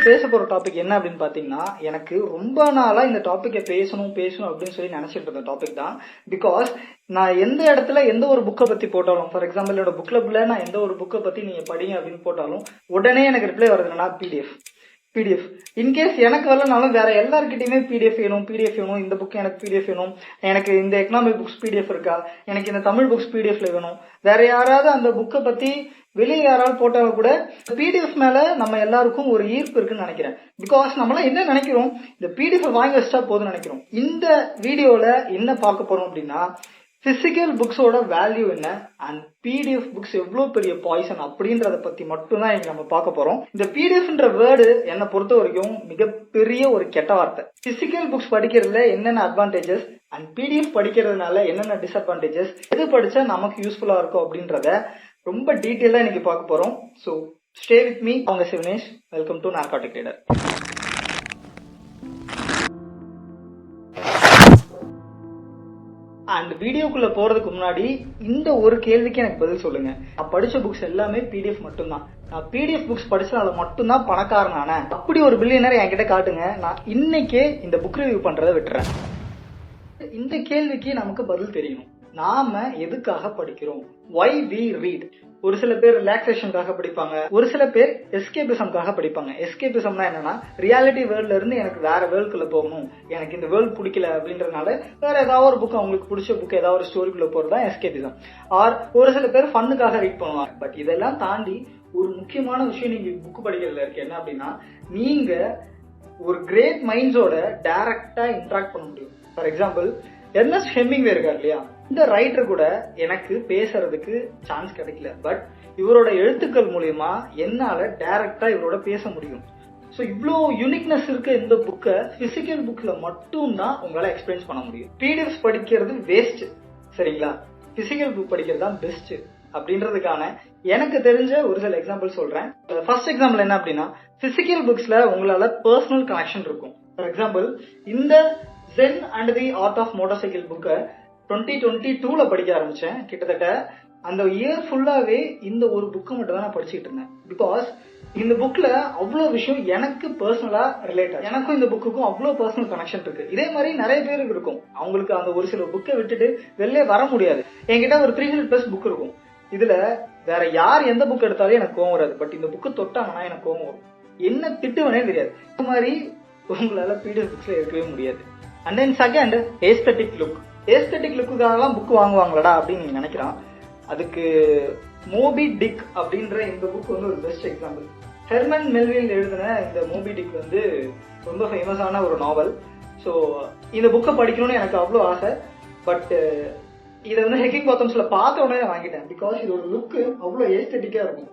பேச போற டாபிக் என்ன அப்படின்னு பாத்தீங்கன்னா, எனக்கு ரொம்ப நாளா இந்த டாபிக்கை பேசணும் அப்படின்னு சொல்லி நினைச்சிட்டு இருந்த டாபிக் தான். பிகாஸ் நான் எந்த இடத்துல எந்த ஒரு புக்கை பத்தி போட்டாலும், ஃபார் எக்ஸாம்பிள் என்னோட புக் கிளப்ல நான் எந்த ஒரு புக்கை பத்தி நீங்க படிங்க அப்படின்னு போட்டாலும் உடனே எனக்கு ரிப்ளை வருதுன்னா பிடிஎஃப். இன்கேஸ் எனக்கு வரலனாலும் வேற எல்லாருக்கிட்டையுமே பிடிஎஃப் வேணும், இந்த புக் எனக்கு பிடிஎஃப் வேணும், எனக்கு இந்த எக்கனாமிக் புக்ஸ் பிடிஎஃப் இருக்கா, எனக்கு இந்த தமிழ் புக்ஸ் பிடிஎஃப்ல வேணும். வேற யாராவது அந்த புக்கை பத்தி வெளியே யாராவது போட்டாலும் கூட பிடிஎஃப் மேல நம்ம எல்லாருக்கும் ஒரு ஈர்ப்பு இருக்குன்னு நினைக்கிறேன். பிகாஸ் நம்மளாம் என்ன நினைக்கிறோம், இந்த பிடிஎஃப் வாங்கி வச்சா போதும் நினைக்கிறோம். இந்த வீடியோல என்ன பார்க்க போறோம் அப்படின்னா, பிசிக்கல் புக்ஸோட வேல்யூ என்ன அண்ட் பிடிஎஃப் புக்ஸ் எவ்வளவு பெரிய பாய்சன் அப்படின்றத பத்தி மட்டும் தான் நம்ம பார்க்க போறோம். இந்த பிடிஎஃப்ன்ற வேர்டு என்னை பொறுத்த வரைக்கும் மிகப்பெரிய ஒரு கெட்ட வார்த்தை. பிசிக்கல் புக்ஸ் படிக்கிறதுல என்னென்ன அட்வான்டேஜஸ் அண்ட் பிடிஎஃப் படிக்கிறதுனால என்னென்ன டிஸ்அட்வான்டேஜஸ், எது படிச்சா நமக்கு யூஸ்ஃபுல்லா இருக்கும் அப்படின்றத ரொம்ப டீட்டெயிலா இன்னைக்கு பார்க்க போறோம். So stay with me. அவங்க Sivanesh. Welcome to narcotic reader. And வீடியோக்குள்ள போறதுக்கு முன்னாடி இந்த ஒரு கேள்விக்கு எனக்கு பதில் சொல்லுங்க. நான் படிச்ச புக்ஸ் எல்லாமே பிடிஎஃப் மட்டும்தான். நான் பிடிஎஃப் புக்ஸ் படிச்சதால மட்டும்தான் பணக்காரனான அப்படி ஒரு பில்லியனர் என்கிட்ட காட்டுங்க, நான் இன்னைக்கே இந்த புக் ரிவ்யூ பண்றதை விட்டுறேன். இந்த கேள்விக்கு நமக்கு பதில் தெரியணும். நாம எதுக்காக படிக்கிறோம்? why we read. ஒரு சில பேர் ரிலாக்ஸேஷனுக்காக படிப்பாங்க, ஒரு சில பேர் எஸ்கேபிசம்காக படிப்பாங்க. எஸ்கேபிசம்னா என்னன்னா, ரியாலிட்டி வேர்ல்ட்ல இருந்து எனக்கு வேற வேர்ல்டுக்குள்ள போகணும், எனக்கு இந்த வேர்ல்டு பிடிக்கல அப்படின்றதுனால வேற ஏதாவது ஒரு புக், அவங்களுக்கு பிடிச்ச புக் ஏதாவது ஒரு ஸ்டோரிக்குள்ள போறதுதான் எஸ்கேபிசம். ஆர் ஒரு சில பேர் ஃபன்னுக்காக ரீட் பண்ணுவாங்க. பட் இதெல்லாம் தாண்டி ஒரு முக்கியமான விஷயம் நீங்க புக் படிக்கிறதுல இருக்கு. என்ன அப்படின்னா, நீங்க ஒரு கிரேட் மைண்ட்ஸோட டைரக்டா இன்டராக்ட் பண்ண முடியும். ஃபார் எக்ஸாம்பிள் எர்னஸ்ட் ஹெமிங்வே இருக்கார் இல்லையா, இந்த ரைட்டர் கூட எனக்கு பேசுறதுக்கு சான்ஸ் கிடைக்கல. பட் இவரோட எழுத்துக்கள் மூலியமா என்னால டைரக்டா இவரோட பேச முடியும். ஸோ இவ்வளோ யூனிக்னஸ் இருக்க இந்த புக்கை பிசிக்கல் புக்ல மட்டும் தான் உங்களால எக்ஸ்பீரியன்ஸ் பண்ண முடியும். பிடிஎஃப் படிக்கிறது வேஸ்ட், சரிங்களா? பிசிக்கல் புக் படிக்கிறது தான் பெஸ்ட் அப்படின்றதுக்கான எனக்கு தெரிஞ்ச ஒரு சில எக்ஸாம்பிள் சொல்றேன். ஃபர்ஸ்ட் எக்ஸாம்பிள் என்ன அப்படின்னா, பிசிக்கல் புக்ஸ்ல உங்களால பர்சனல் கனெக்ஷன் இருக்கும். ஃபார் எக்ஸாம்பிள் இந்த Zen and the art of motorcycle புக்கை 2022ல படிக்க ஆரம்பிச்சேன். கிட்டத்தட்ட அந்த இயர் ஃபுல்லாவே இந்த ஒரு புக்கை மட்டும் தான் நான் படிச்சுட்டு இருந்தேன். பிகாஸ் இந்த புக்ல அவ்வளவு விஷயம் எனக்கு பர்சனலா ரிலேட் ஆகும். எனக்கும் இந்த புக்குக்கும் அவ்வளவு பர்சனல் கனெக்ஷன் இருக்கு. இதே மாதிரி நிறைய பேருக்கு இருக்கும். அவங்களுக்கு அந்த ஒரு சில புக்கை விட்டுட்டு வெளியே வர முடியாது. என்கிட்ட ஒரு 300+ புக் இருக்கும். இதுல வேற யார் எந்த புக் எடுத்தாலும் எனக்கு கோவம் வராது. பட் இந்த புக்கு தொட்டாங்கன்னா எனக்கு கோவம் வரும். என்ன திட்டுவனே தெரியாது. இந்த மாதிரி உங்களால பிடிஎஃப் புக்ஸ்ல இருக்கவே முடியாது. And then second, aesthetic look. Aesthetic லுக்குக்காகலாம் புக் வாங்குவாங்களடா அப்படின்னு நீங்க நினைக்கிறான். அதுக்கு மோபி டிக் அப்படின்ற இந்த புக் வந்து ஒரு பெஸ்ட் எக்ஸாம்பிள். ஹெர்மன் மெல்வில் எழுதின இந்த மோபி டிக் வந்து ரொம்ப ஃபேமஸான ஒரு நாவல். ஸோ இந்த புக்கை படிக்கணும்னு எனக்கு அவ்வளோ ஆசை. பட் இதை வந்து ஹெக்கிங் பாத்தம்ஸ்ல பார்த்த உடனே வாங்கிட்டேன். பிகாஸ் இது ஒரு லுக்கு அவ்வளோ ஏஸ்தட்டிக்கா இருக்கும்.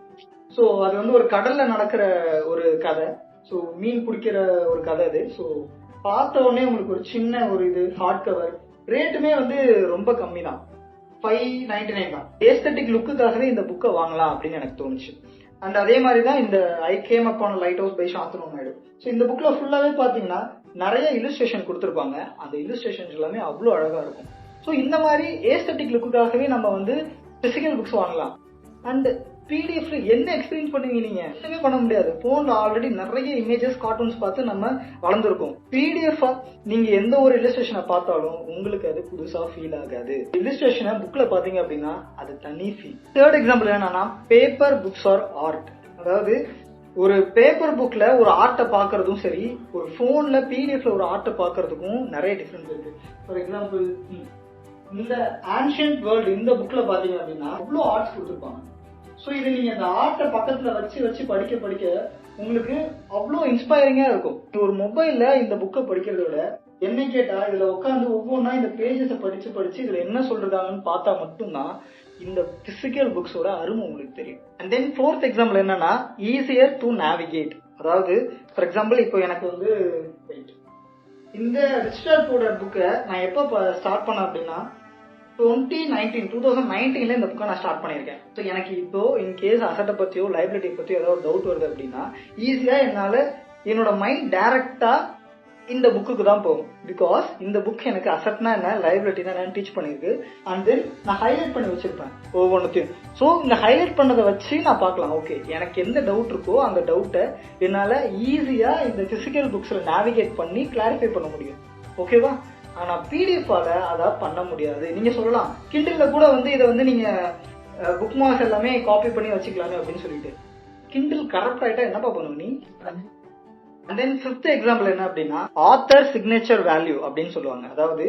ஸோ அது வந்து ஒரு கடல்ல நடக்கிற ஒரு கதை. ஸோ மீன் பிடிக்கிற ஒரு கதை அது. ஸோ பார்த்த உடனே உங்களுக்கு ஒரு சின்ன ஒரு இது ஹார்ட் கவர், ரேட்டுமே வந்து ரொம்ப கம்மி தான், 599 தான். ஏஸ்தட்டிக் லுக்குக்காகவே இந்த புக்கை வாங்கலாம் அப்படின்னு எனக்கு தோணுச்சு. அண்ட் அதே மாதிரி தான் இந்த I came upon lighthouse by Shantanu Naidu. So இந்த புக்ல ஃபுல்லாவே பாத்தீங்கன்னா நிறைய இல்லுஸ்ட்ரேஷன் கொடுத்துருப்பாங்க. அந்த இல்லுஸ்ட்ரேஷன்ஸ் எல்லாமே அவ்வளோ அழகா இருக்கும். ஸோ இந்த மாதிரி ஏஸ்தட்டிக் லுக்குக்காகவே நம்ம வந்து பிசிக்கல் புக்ஸ் வாங்கலாம். அண்ட் பிடிஎஃப்ல என்ன எக்ஸ்பீரியன்ஸ் பண்ணுவீங்க? நீங்க எதுவுமே பண்ண முடியாது. போன்ல ஆல்ரெடி நிறைய இமேஜஸ், கார்ட்டூன்ஸ் பார்த்து நம்ம வளர்ந்துருக்கோம். பிடிஎஃப் நீங்க எந்த ஒரு இல்லஸ்ட்ரேஷனை பார்த்தாலும் உங்களுக்கு அது புதுசா ஃபீல் ஆகாது. இல்லஸ்ட்ரேஷனை புக்ல பாத்தீங்க அப்படின்னா அது தனி ஃபீல். தேர்ட் எக்ஸாம்பிள் என்னன்னா, பேப்பர் புக்ஸ் ஆர் ஆர்ட். அதாவது ஒரு பேப்பர் புக்ல ஒரு ஆர்ட்டை பாக்குறதும் சரி, ஒரு போன்ல பிடிஎஃப்ல ஒரு ஆர்ட்டை பாக்குறதுக்கும் நிறைய டிஃபரன்ஸ் இருக்கு. ஃபார் எக்ஸாம்பிள் இந்த ஆன்ஷியன்ட் வேர்ல்டு இந்த புக்ல பாத்தீங்க அப்படின்னா அவ்வளோ ஆர்ட்ஸ் கொடுத்துருப்பாங்க. ஸோ இது நீங்க அந்த ஆர்ட்டை பக்கத்துல வச்சு படிக்க உங்களுக்கு அவ்வளோ இன்ஸ்பைரிங்கா இருக்கும். ஒரு மொபைல்ல இந்த புக்கை படிக்கிறத விட என்ன கேட்டா இதுல உட்காந்து ஒவ்வொன்றா இந்த பேஜஸை படிச்சு இதுல என்ன சொல்றாங்கன்னு பார்த்தா மட்டும்தான் இந்த பிசிக்கல் புக்ஸோட அருமை உங்களுக்கு தெரியும். அண்ட் தென் ஃபோர்த் எக்ஸாம்பிள் என்னன்னா, ஈஸியர் டு நேவிகேட். அதாவது ஃபார் எக்ஸாம்பிள் இப்போ எனக்கு வந்து இந்த ரிச் டாட் புவர் டாட் புக்கை நான் எப்போ ஸ்டார்ட் பண்ணேன் அப்படின்னா 2019 இந்த புக்கை நான் ஸ்டார்ட் பண்ணியிருக்கேன். ஸோ எனக்கு இப்போ இன்கேஸ் அசட்டை பத்தியோ லைபிலிட்டி பத்தியோ ஏதாவது டவுட் வருது அப்படின்னா ஈஸியா என்னால என்னோட மைண்ட் டைரக்டா இந்த புக்குக்கு தான் போகும். பிகாஸ் இந்த புக் எனக்கு அசட்னா என்ன, லைபிலிட்டினா என்னன்னு டீச் பண்ணிருக்கு. அண்ட் தென் நான் ஹைலைட் பண்ணி வச்சிருப்பேன் ஒவ்வொன்றத்தையும். ஸோ இந்த ஹைலைட் பண்ணதை வச்சு நான் பார்க்கலாம், ஓகே எனக்கு எந்த டவுட் இருக்கோ அந்த டவுட்டை என்னால் ஈஸியாக இந்த பிசிக்கல் புக்ஸில் நேவிகேட் பண்ணி கிளாரிஃபை பண்ண முடியும். ஓகேவா? ஆனால் பிடிஎஃபால அதை பண்ண முடியாது. நீங்கள் சொல்லலாம் கிண்டிலில் கூட வந்து இதை வந்து நீங்கள் புக் மார்க்ஸ் எல்லாமே காப்பி பண்ணி வச்சுக்கலாமே அப்படின்னு சொல்லிட்டு. கிண்டில் கரெக்ட் ஆகிட்டா என்னப்பா பண்ணுவ நீ? And then fifth example என்ன அப்படின்னா author signature value அப்படின்னு சொல்லுவாங்க. அதாவது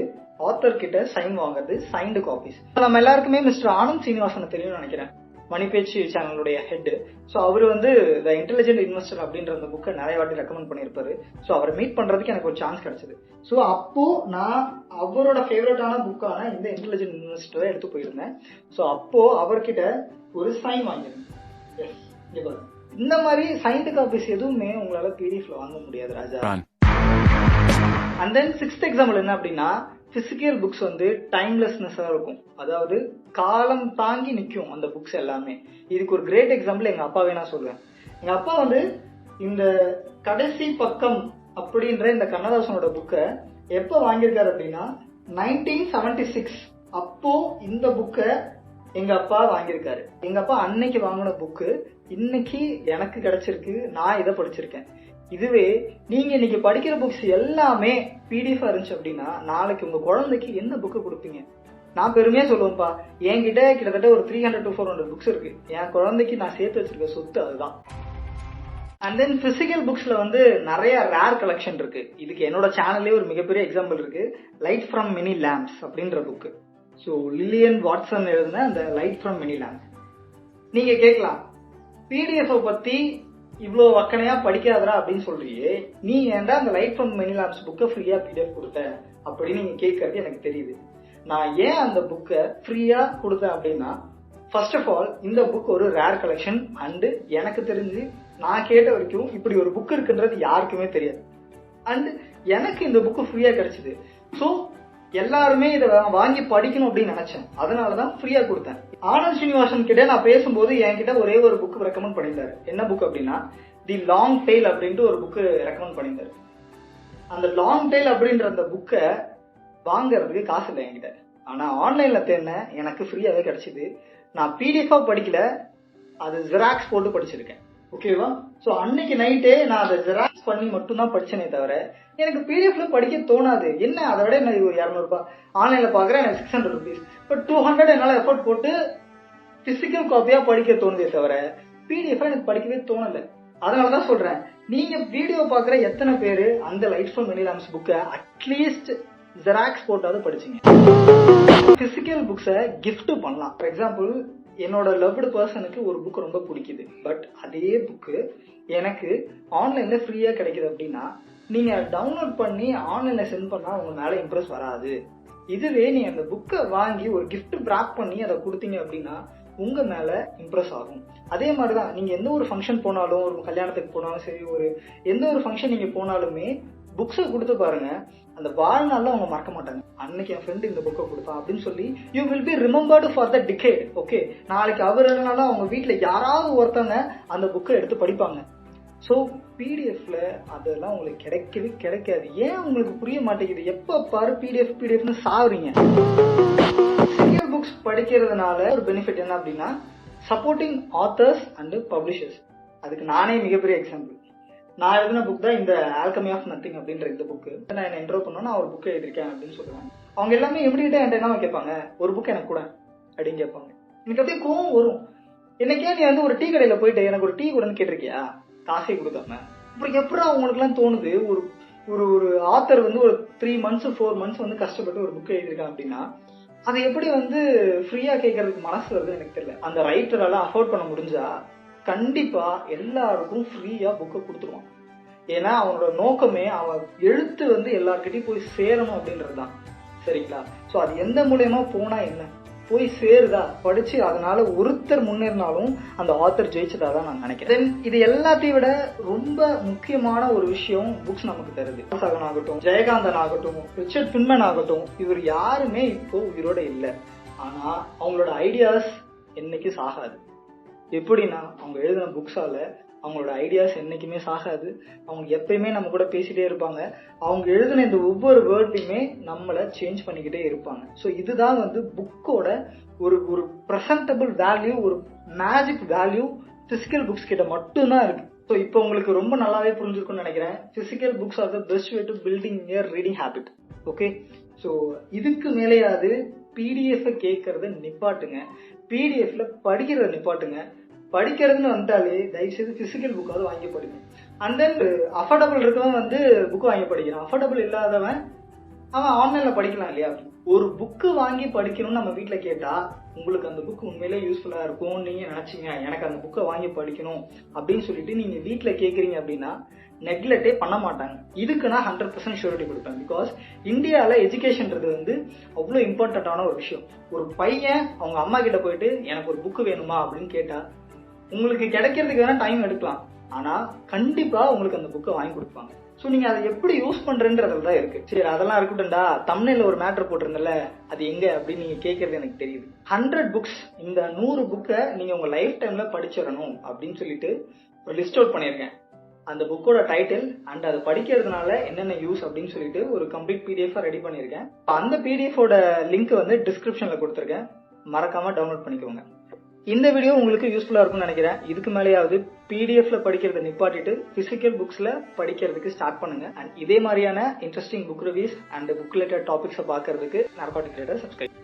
ஆத்தர் கிட்ட சைன் வாங்குறது, சைன்டு காப்பீஸ். நம்ம எல்லாருக்குமே மிஸ்டர் ஆனந்த் சீனிவாசனை தெரியும்னு நினைக்கிறேன், மணி பேச்சு சேனலுடைய ஹெட். ஸோ அவர் வந்து த இன்டெலிஜென்ட் இன்வெஸ்டர் அப்படின்ற அந்த புக்கை நிறைய வாட்டி ரெக்கமெண்ட் பண்ணியிருப்பாரு. ஸோ அவரை மீட் பண்றதுக்கு எனக்கு ஒரு சான்ஸ் கிடைச்சது. ஸோ அப்போ நான் அவரோட ஃபேவரட்டான புக்கான இந்த இன்டெலிஜென்ட் இன்வெஸ்டரை எடுத்து போயிருந்தேன். ஸோ அப்போ அவர்கிட்ட ஒரு சைன் வாங்கியிருந்தேன். இந்த மாதிரி சைன்டு காப்பீஸ் எதுவுமே உங்களால பிடிஎஃப்ல வாங்க முடியாது ராஜா. அண்ட் தென் சிக்ஸ்த் எக்ஸாம்பிள் என்ன அப்படின்னா பிசிக்கல் புக்ஸ் வந்து டைம்லெஸ்னஸா இருக்கும். அதாவது காலம் தாங்கி நிற்கும் அந்த புக்ஸ் எல்லாமே. இதுக்கு ஒரு கிரேட் எக்ஸாம்பிள் எங்க அப்பாவே நான் சொல்லுவேன். எங்க அப்பா வந்து இந்த கடைசி பக்கம் அப்படின்ற இந்த கண்ணதாசனோட புக்கை எப்போ வாங்கியிருக்காரு அப்படின்னா 1976. அப்போ இந்த புக்கை எங்க அப்பா வாங்கியிருக்காரு. எங்க அப்பா அன்னைக்கு வாங்கின புக்கு இன்னைக்கு எனக்கு கிடைச்சிருக்கு, நான் இதை படிச்சிருக்கேன். இதுவே நீங்க இன்னைக்கு படிக்கிற புக்ஸ் எல்லாமே பிடிஎஃப் இருந்துச்சு அப்படின்னா நாளைக்கு உங்க குழந்தைக்கு என்ன புக்கு கொடுப்பீங்க? நான் பெருமையா சொல்லுவேன்ப்பா, என்கிட்ட கிட்டத்தட்ட ஒரு 300 to 400 புக்ஸ் இருக்கு. என் குழந்தைக்கு நான் சேர்த்து வச்சிருக்க சொத்து அதுதான். அண்ட் தென் பிசிக்கல் புக்ஸ்ல வந்து நிறைய ரேர் கலெக்ஷன் இருக்கு. இதுக்கு என்னோட சேனல்லே ஒரு மிகப்பெரிய எக்ஸாம்பிள் இருக்கு, லைட் ஃப்ரம் மினி லேம்ப்ஸ் அப்படின்ற புக்கு. ஸோ லில்லியன் வாட்சன் எழுதின அந்த லைட் ஃப்ரம் மினி லேம்ப்ஸ். நீங்க கேட்கலாம், பிடிஎஃப் பத்தி இவ்வளோ வக்கனையா படிக்காதரா அப்படின்னு சொல்றியே, நீ ஏன்டா அந்த லைட் ஃப்ரம் மினி லேம்ப்ஸ் புக்கை ஃப்ரீயா பிடிஎஃப் கொடுத்த அப்படின்னு நீங்க கேட்கறது எனக்கு தெரியுது. நான் ஏன் அந்த புக்கை ஃப்ரீயா கொடுத்தேன் அப்படின்னா, ஃபர்ஸ்ட் ஆஃப் ஆல் இந்த புக் ஒரு ரேர் கலெக்ஷன். அண்டு எனக்கு தெரிஞ்சு நான் கேட்ட வரைக்கும் இப்படி ஒரு புக் இருக்குன்றது யாருக்குமே தெரியாது. அண்ட் எனக்கு இந்த புக்கு ஃப்ரீயா கிடைச்சது. ஸோ எல்லாருமே இதை வாங்கி படிக்கணும் அப்படின்னு நினைச்சேன், அதனாலதான் ஃப்ரீயா கொடுத்தேன். ஆனந்த் ஸ்ரீனிவாசன் கிட்ட நான் பேசும்போது என்கிட்ட ஒரே ஒரு புக் ரெக்கமெண்ட் பண்ணியிருந்தாரு. என்ன புக் அப்படின்னா தி லாங் டெய்ல் அப்படின்ட்டு ஒரு புக்கு ரெக்கமெண்ட் பண்ணியிருந்தாரு. அந்த லாங் டெய்ல் அப்படின்ற அந்த புக்கை வாங்கறதுக்கு காசு இல்லை என்கிட்ட. ஆனா ஆன்லைன்ல தேடினேன், எனக்கு ஃப்ரீயாவே கிடைச்சிது. நான் பிடிஎஃபா படிக்கல, அது ஜெராக்ஸ் போட்டு படிச்சிருக்கேன். ஓகேவா? ஸோ அன்னைக்கு நைட்டே நான் அதை ஜெராக்ஸ் பண்ணி மட்டும்தான் படிச்சேனே தவிர எனக்கு பிடிஎஃப்ல படிக்க தோணாது. என்ன அதை விட என்ன ஒரு 200 ரூபாய், ஆன்லைன்ல பாக்குறேன் எனக்கு 600 rupees, பட் 200 என்னால எஃபர்ட் போட்டு பிசிக்கல் காப்பியா படிக்க தோணுதே தவிர பிடிஎஃப் எனக்கு படிக்கவே தோணல. அதனாலதான் சொல்றேன், நீங்க வீடியோ பாக்குற எத்தனை பேரு அந்த லைட் ஃப்ரம் மினி லேம்ப்ஸ் புக்கை அட்லீஸ்ட் ஜெராக்ஸ் போட்டாவது படிச்சீங்க? பிசிக்கல் புக்ஸை கிஃப்ட் பண்ணலாம். ஃபார் எக்ஸாம்பிள், என்னோட லவ்டு பர்சனுக்கு ஒரு புக் ரொம்ப பிடிக்குது, பட் அதே புக்கு எனக்கு ஆன்லைன்ல ஃப்ரீயா கிடைக்குது அப்படின்னா நீங்க டவுன்லோட் பண்ணி ஆன்லைன்ல சென்ட் பண்ணா உங்க மேல இம்ப்ரெஸ் வராது. இதுவே நீங்க அந்த புக்கை வாங்கி ஒரு கிஃப்ட் பிராப் பண்ணி அதை கொடுத்தீங்க அப்படின்னா உங்க மேல இம்ப்ரெஸ் ஆகும். அதே மாதிரிதான் நீங்க எந்த ஒரு ஃபங்க்ஷன் போனாலும், ஒரு கல்யாணத்துக்கு போனாலும் சரி, ஒரு எந்த ஒரு ஃபங்க்ஷன் நீங்க போனாலுமே புக்ஸை கொடுத்து பாருங்க, அந்த வாழ்நாள்ல அவங்க மறக்க மாட்டாங்க. அன்னைக்கு என் ஃப்ரெண்டு இந்த புக்கை கொடுத்தான் அப்படின்னு சொல்லி you will be remembered for the decade. Okay, நாளைக்கு அவர் இல்லைனாலும் அவங்க வீட்டுல யாராவது ஒருத்தவங்க அந்த புக்கை எடுத்து படிப்பாங்க. ஸோ பிடிஎஃப்ல அதெல்லாம் உங்களுக்கு கிடைக்கவே கிடைக்காது. ஏன் உங்களுக்கு புரிய மாட்டேங்குது? எப்ப பாரு பிடிஎஃப்னு சாவுறீங்க. சிங்கிள் புக்ஸ் படிக்கிறதுனால ஒரு பெனிஃபிட் என்ன அப்படின்னா சப்போர்ட்டிங் ஆத்தர்ஸ் அண்ட் பப்ளிஷர்ஸ். அதுக்கு நானே மிகப்பெரிய எக்ஸாம்பிள். நான் எழுதின புக் தான் இந்த ஆல்கமி ஆஃப் நத்திங் அப்படின்ற இந்த புக்கு. நான் என்ன இன்ட்ரோ பண்ணோன்னா நான் ஒரு புக்கை எழுதிருக்கேன் அப்படின்னு சொல்லுவேன். அவங்க எல்லாமே எம்மிடியா என்கிட்ட என்ன கேட்பாங்க, ஒரு புக் எனக்கு கூட அப்படின்னு கேட்பாங்க. எனக்கு அப்படியே கோவம் வரும். என்னைக்கே நீ வந்து ஒரு டீ கடையில போயிட்டு எனக்கு ஒரு டீ கூடன்னு கேட்டிருக்கியா, காசே கொடுக்காம? அப்புறம் எப்படி அவங்களுக்கு எல்லாம் தோணுது, ஒரு ஒரு ஒரு ஆத்தர் வந்து ஒரு 3 months 4 months வந்து கஷ்டப்பட்டு ஒரு புக் எழுதிருக்காங்க அப்படின்னா அதை எப்படி வந்து ஃப்ரீயா கேட்கறதுக்கு மனசு வருது எனக்கு தெரியல. அந்த ரைட்டரால அஃபோர்ட் பண்ண முடிஞ்சா கண்டிப்பா எல்லாருக்கும் ஃப்ரீயா புக்கை கொடுத்துருவான். ஏன்னா அவனோட நோக்கமே அவன் எழுத்து வந்து எல்லார்கிட்டையும் போய் சேரணும் அப்படின்றதுதான். சரிங்களா? ஸோ அது எந்த மூலியமா போனா என்ன, போய் சேருதா, படிச்சு அதனால ஒருத்தர் முன்னேறினாலும் அந்த ஆத்தர் ஜெயிச்சதா தான் நான் நினைக்கிறேன். இது எல்லாத்தையும் விட ரொம்ப முக்கியமான ஒரு விஷயம் புக்ஸ் நமக்கு தருது. சாகன் ஆகட்டும், ஜெயகாந்தன் ஆகட்டும், ரிச்சர்ட் பின்மன் ஆகட்டும், இவர் யாருமே இப்போ உயிரோட இல்லை. ஆனா அவங்களோட ஐடியாஸ் என்னைக்கு சாகாது. எப்படின்னா அவங்க எழுதின புக்ஸால அவங்களோட ஐடியாஸ் என்னைக்குமே சாகாது. அவங்க எப்பயுமே நம்ம கூட பேசிட்டே இருப்பாங்க. அவங்க எழுதின இந்த ஒவ்வொரு வேர்ட்லையுமே நம்மளை சேஞ்ச் பண்ணிக்கிட்டே இருப்பாங்க. ஸோ இதுதான் புக்கோட ஒரு ஒரு ப்ரெசன்டபிள் வேல்யூ, ஒரு மேஜிக் வேல்யூ பிசிக்கல் புக்ஸ் கிட்ட மட்டும்தான் இருக்கு. ஸோ இப்போ உங்களுக்கு ரொம்ப நல்லாவே புரிஞ்சிருக்கும்னு நினைக்கிறேன். Physical books R the best way to building your reading habit. Okay, so இதுக்கு மேலேயாவது பிடிஎஃப் கேட்கறத நிப்பாட்டுங்க, பிடிஎஃப்ல படிக்கிறத நிப்பாட்டுங்க. படிக்கிறதுன்னு வந்துட்டாலே தயவுசெய்து பிசிக்கல் புக்காவது வாங்கி படிங்க. அண்ட் தென் அஃபோர்டபுள் இருக்கவன் புக் வாங்கி படிக்கிறான், அஃபோர்டபுள் இல்லாதவன் அவன் ஆன்லைன்ல படிக்கலாம் இல்லையா? ஒரு புக்கு வாங்கி படிக்கணும்னு நம்ம வீட்டுல கேட்டா உங்களுக்கு அந்த புக் உண்மையிலே யூஸ்ஃபுல்லா இருக்கும் நீங்க நினைச்சீங்க, எனக்கு அந்த புக்கை வாங்கி படிக்கணும் அப்படின்னு சொல்லிட்டு நீங்க வீட்டுல கேக்குறீங்க அப்படின்னா நெக்லெக்டே பண்ண மாட்டாங்க. இதுக்கு நான் 100% ஷூரிட்டி கொடுப்பேன். பிகாஸ் இந்தியாவில எஜுகேஷன்றது அவ்வளோ இம்பார்ட்டன்டான ஒரு விஷயம். ஒரு பையன் அவங்க அம்மா கிட்ட போயிட்டு எனக்கு ஒரு புக்கு வேணுமா அப்படின்னு கேட்டா உங்களுக்கு கிடைக்கிறதுக்கு வேணா டைம் எடுக்கலாம், ஆனா கண்டிப்பா உங்களுக்கு அந்த புக்கை வாங்கி கொடுப்பாங்க. ஸோ நீங்க அதை எப்படி யூஸ் பண்றதுன்றதுல தான் இருக்கு. சரி, அதெல்லாம் இருக்கட்டும்டா, தம்ப்நெயில்ல ஒரு மேட்டர் போட்டிருந்தல அது எங்க அப்படின்னு நீங்க கேட்கறது எனக்கு தெரியுது. 100 புக்ஸ், இந்த 100 புக்கை நீங்க உங்க லைஃப் டைம்ல படிச்சிடணும் அப்படின்னு சொல்லிட்டு ஒரு லிஸ்ட் அவுட் பண்ணியிருக்கேன். அந்த புக்கோட டைட்டில் அண்ட் அதை படிக்கிறதுனால என்னென்ன யூஸ் அப்படின்னு சொல்லிட்டு ஒரு கம்ப்ளீட் பிடிஎஃப் ரெடி பண்ணியிருக்கேன். அந்த பிடிஎஃபோட லிங்க் டிஸ்கிரிப்ஷன்ல கொடுத்துருக்கேன், மறக்காம டவுன்லோட் பண்ணிக்கோங்க. இந்த வீடியோ உங்களுக்கு யூஸ்ஃபுல்லா இருக்கும்னு நினைக்கிறேன். இதுக்கு மேலேயாவது பிடிஎஃப்ல படிக்கிறத நிப்பாட்டிட்டு பிசிக்கல் புக்ஸ்ல படிக்கிறதுக்கு ஸ்டார்ட் பண்ணுங்க. அண்ட் இதே மாதிரியான interesting book reviews and book related டாபிக்ஸை பார்க்கறதுக்கு நார்காட்டிக் ரைடர் சப்ஸ்கிரைப்.